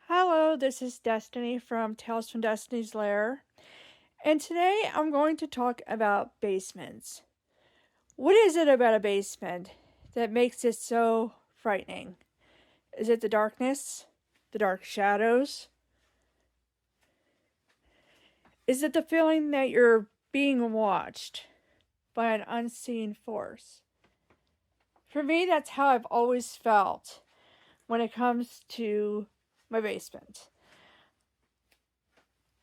Hello, this is Destiny from Tales from Destiny's Lair, and today I'm going to talk about basements. What is it about a basement that makes it so frightening? Is it the darkness? The dark shadows? Is it the feeling that you're being watched by an unseen force? For me, that's how I've always felt when it comes to my basement.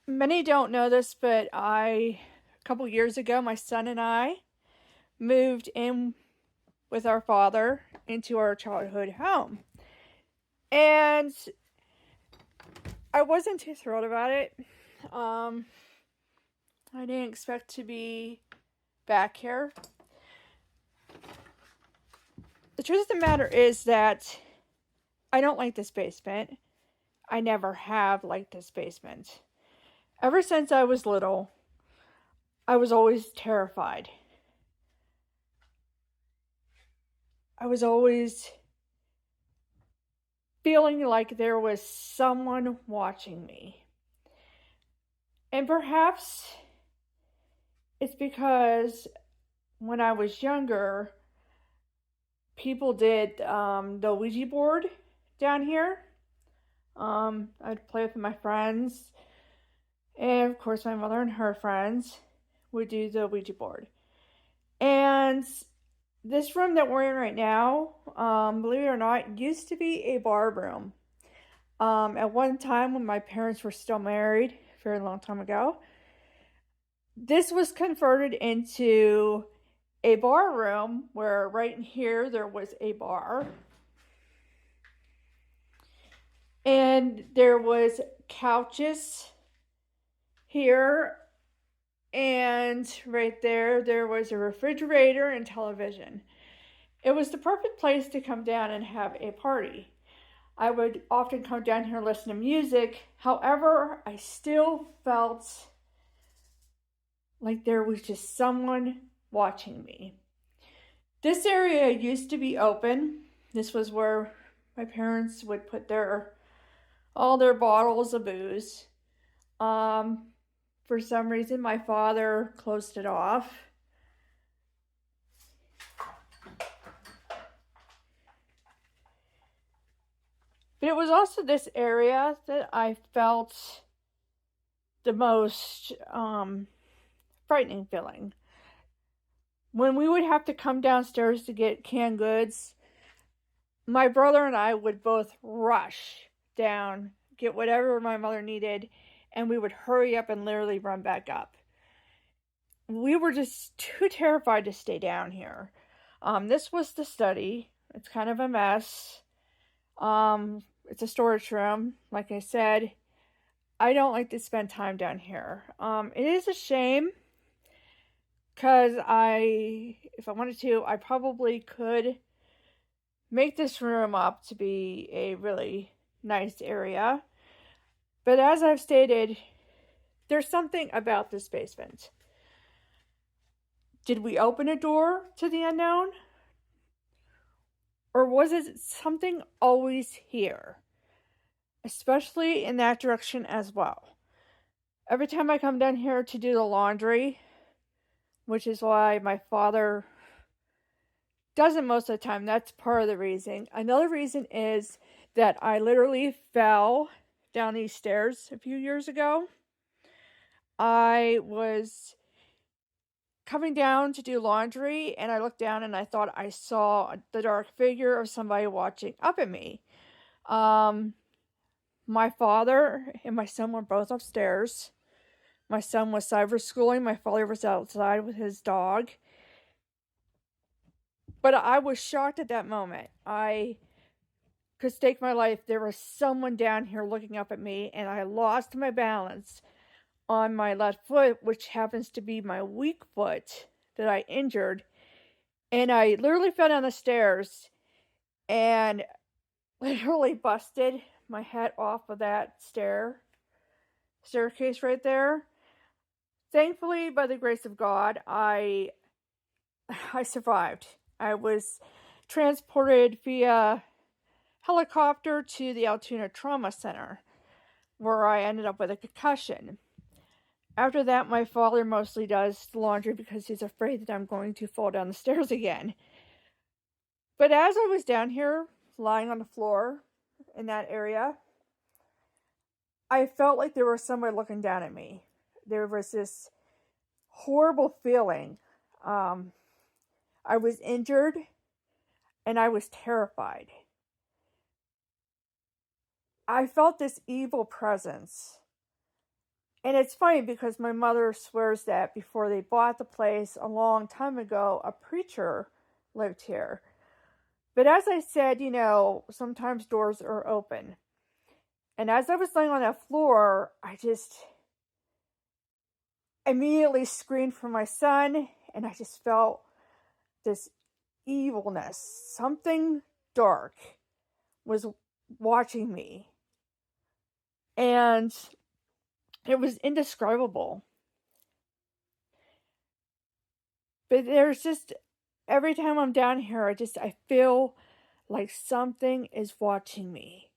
Many don't know this, but a couple years ago, my son and I moved in with our father into our childhood home. And I wasn't too thrilled about it. I didn't expect to be back here. The truth of the matter is that I don't like this basement. I never have liked this basement. Ever since I was little, I was always terrified. I was always feeling like there was someone watching me. And perhaps it's because when I was younger, people did the Ouija board down here. I'd play with my friends, and of course, my mother and her friends would do the Ouija board. And this room that we're in right now, believe it or not, used to be a bar room. At one time, when my parents were still married, a very long time ago, this was converted into a bar room where right in here there was a bar. And there was couches here, and right there was a refrigerator and television. It was the perfect place to come down and have a party. I would often come down here and listen to music. However, I still felt like there was just someone watching me. This area used to be open. This was where my parents would put all their bottles of booze. For some reason, my father closed it off. But it was also this area that I felt the most frightening feeling. When we would have to come downstairs to get canned goods, my brother and I would both rush down, get whatever my mother needed, and we would hurry up and literally run back up. We were just too terrified to stay down here. This was the study. It's kind of a mess. It's a storage room. Like I said, I don't like to spend time down here. It is a shame because if I wanted to, I probably could make this room up to be a really nice area. But as I've stated, there's something about this basement. Did we open a door to the unknown? Or was it something always here? Especially in that direction as well. Every time I come down here to do the laundry, which is why my father doesn't most of the time, that's part of the reason. Another reason is that I literally fell down these stairs a few years ago. I was coming down to do laundry, and I looked down and I thought I saw the dark figure of somebody watching up at me. My father and my son were both upstairs. My son was cyber schooling. My father was outside with his dog. But I was shocked at that moment. I could stake my life. There was someone down here looking up at me, and I lost my balance on my left foot, which happens to be my weak foot that I injured. And I literally fell down the stairs and literally busted my head off of that staircase right there. Thankfully, by the grace of God, I survived. I was transported via helicopter to the Altoona Trauma Center. where I ended up with a concussion. After that, my father mostly does the laundry because he's afraid that I'm going to fall down the stairs again. But as I was down here, lying on the floor in that area, I felt like there was somebody looking down at me. There was this horrible feeling. I was injured and I was terrified. I felt this evil presence. And it's funny because my mother swears that before they bought the place a long time ago, a preacher lived here. But as I said, sometimes doors are open. And as I was laying on that floor, I just immediately screamed for my son, and I just felt this evilness. Something dark was watching me. And it was indescribable. But there's just, every time I'm down here, I feel like something is watching me.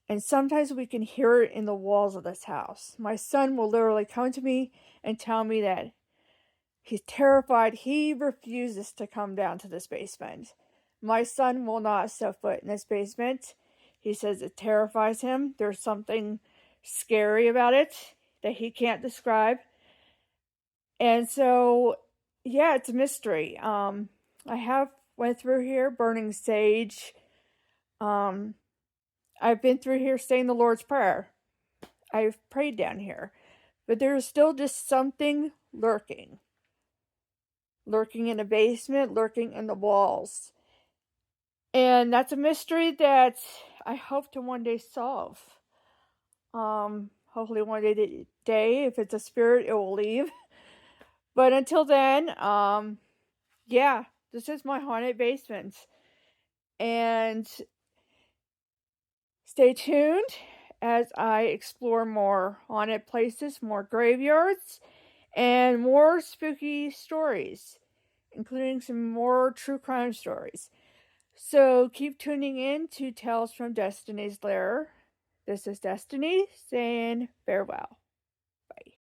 And sometimes we can hear it in the walls of this house. My son will literally come to me and tell me that he's terrified. He refuses to come down to this basement. My son will not set foot in this basement. He says it terrifies him. There's something scary about it that he can't describe. And so, yeah, it's a mystery. I have went through here burning sage. I've been through here saying the Lord's Prayer. I've prayed down here. But there's still just something lurking. Lurking in the basement, lurking in the walls. And that's a mystery that I hope to one day solve. Hopefully one day, if it's a spirit, it will leave. But until then, yeah, this is my haunted basement. And stay tuned as I explore more haunted places, more graveyards, and more spooky stories, including some more true crime stories. So keep tuning in to Tales from Destiny's Lair. This is Destiny saying farewell.